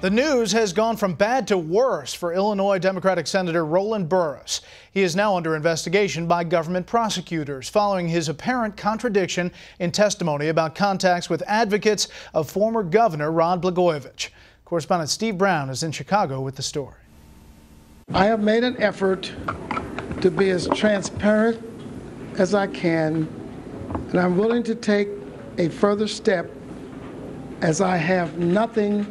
The news has gone from bad to worse for Illinois Democratic Senator Roland Burris. He is now under investigation by government prosecutors following his apparent contradiction in testimony about contacts with advocates of former Governor Rod Blagojevich. Correspondent Steve Brown is in Chicago with the story. I have made an effort to be as transparent as I can, and I'm willing to take a further step as I have nothing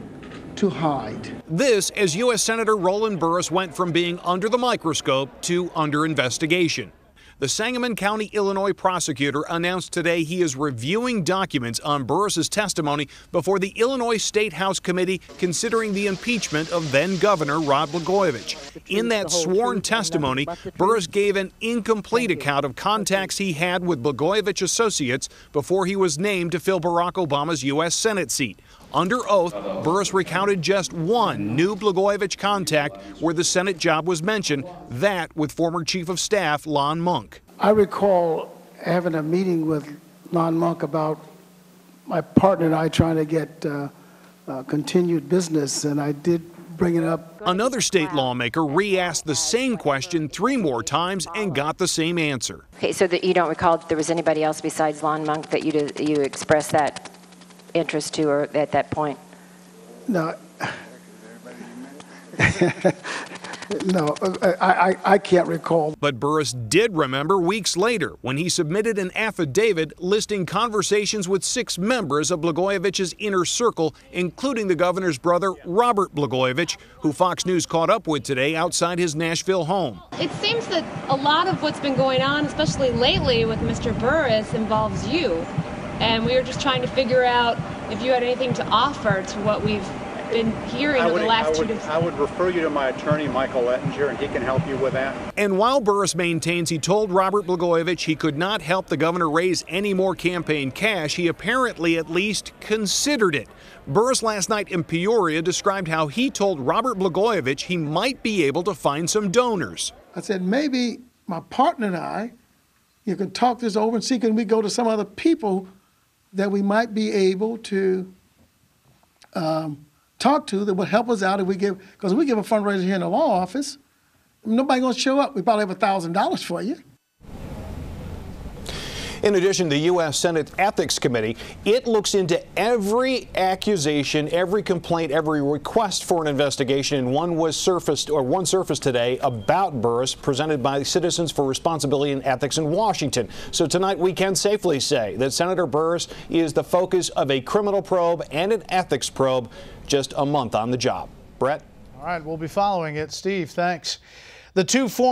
to hide. This as U.S. Senator Roland Burris went from being under the microscope to under investigation. The Sangamon County, Illinois prosecutor announced today he is reviewing documents on Burris's testimony before the Illinois State House Committee considering the impeachment of then-Governor Rod Blagojevich. In that sworn testimony, Burris gave an incomplete account of contacts he had with Blagojevich associates before he was named to fill Barack Obama's U.S. Senate seat. Under oath, Burris recounted just one new Blagojevich contact where the Senate job was mentioned, that with former Chief of Staff Lon Monk. I recall having a meeting with Lon Monk about my partner and I trying to get continued business, and I did bring it up. Another state lawmaker re-asked the same question 3 more times and got the same answer. Okay, so that you don't recall that there was anybody else besides Lon Monk that you expressed that interest to, or at that point? No. No, I can't recall. But Burris did remember weeks later when he submitted an affidavit listing conversations with 6 members of Blagojevich's inner circle, including the governor's brother, Robert Blagojevich, who Fox News caught up with today outside his Nashville home. It seems that a lot of what's been going on, especially lately with Mr. Burris, involves you. And we were just trying to figure out if you had anything to offer to what we've been hearing over the last 2 days. I would refer you to my attorney, Michael Ettinger, and he can help you with that. And while Burris maintains he told Robert Blagojevich he could not help the governor raise any more campaign cash, he apparently at least considered it. Burris last night in Peoria described how he told Robert Blagojevich he might be able to find some donors. I said, maybe my partner and I, you can talk this over and see, can we go to some other people that we might be able to talk to that would help us out if we give, because we give a fundraiser here in the law office, nobody gonna show up. We probably have $1,000 for you. In addition, the U.S. Senate Ethics Committee, it looks into every accusation, every complaint, every request for an investigation, and one surfaced today about Burris, presented by Citizens for Responsibility and Ethics in Washington. So tonight we can safely say that Senator Burris is the focus of a criminal probe and an ethics probe just a month on the job. Brett? All right, we'll be following it. Steve, thanks. The 2 former